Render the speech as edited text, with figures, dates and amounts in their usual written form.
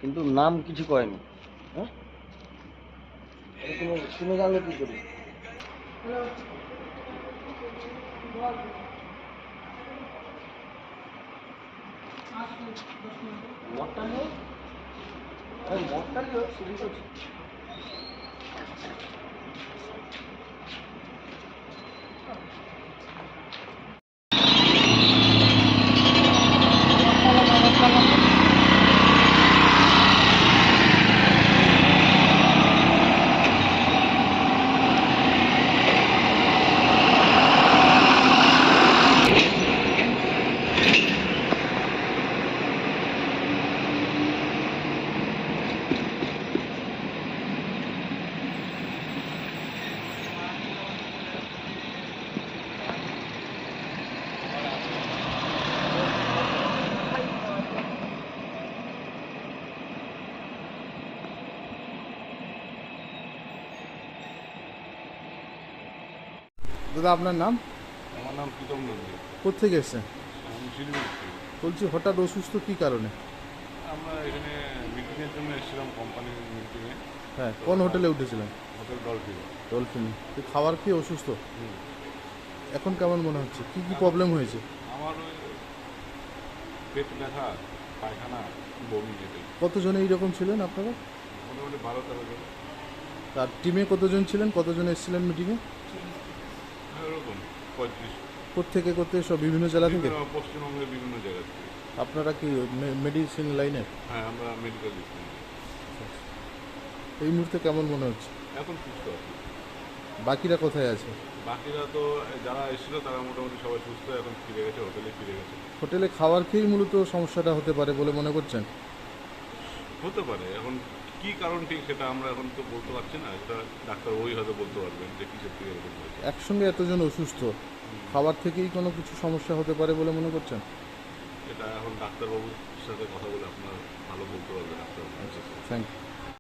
কিন্তু নাম কিছু কয়নি। হ্যাঁ, তুমি তুমি জানলে কি করি? মদটা নিয়ে মদটা নিয়ে শুরু করছি। দাদা আপনার নাম? আমার নাম প্রীতম নন্দী। কোত্থেকে এসছেন? আমি শিলিগুড়ি থেকে। বলছি হঠাৎ অসুস্থ কী কারণে? আমরা এখানে মিটিংয়ের জন্য এসেছিলাম, কোম্পানির মিটিংয়ে। হ্যাঁ, কোন হোটেলে উঠেছিলেন? Hotel dolphin. ডলফিনে। তো খাবার খেয়ে অসুস্থ? হুম। এখন কেমন মনে হচ্ছে? কি কি প্রবলেম হয়েছে? আমার ওই পেট ব্যথা, পায়খানা, বমি যেতে কতজনে এইরকম ছিলেন আপনারা? মোটামুটি 12-13 জন। তার টিমে কতজন ছিলেন? কতজন এসেছিলেন মিটিংয়ে? এরকম 35। কোত্থেকে সব বিভিন্ন জেলা থেকে? পশ্চিমবঙ্গের বিভিন্ন জায়গা থেকে। আপনারা কি মেডিসিন লাইনে? হ্যাঁ, আমরা মেডিকেল দিচ্ছি। এই মুহূর্তে কেমন মনে হচ্ছে? এখন সুস্থ আছি। বাকিরা কোথায় আছে? বাকিরা তো যারা এসেছিল তারা মোটামুটি সবাই সুস্থ, এখন ফিরে গেছে, হোটেলে ফিরে গেছে। হোটেলে খাবার খেয়েই মূলত সমস্যাটা হতে পারে বলে মনে করছেন? হতে পারে, এখন কি কারণ ঠিক সেটা আমরা এখন তো বলতে পারছি না। এটা ডাক্তার ওই হয়তো বলতে পারবেন যে কিসের থেকে এরকম হয়েছে। একসঙ্গে এতজন অসুস্থ, খাবার থেকেই কোনো কিছু সমস্যা হতে পারে বলে মনে করছেন? এটা এখন ডাক্তারবাবুর সাথে কথা বলে আপনার ভালো বলতে পারবে ডাক্তারবাবু। Thank you.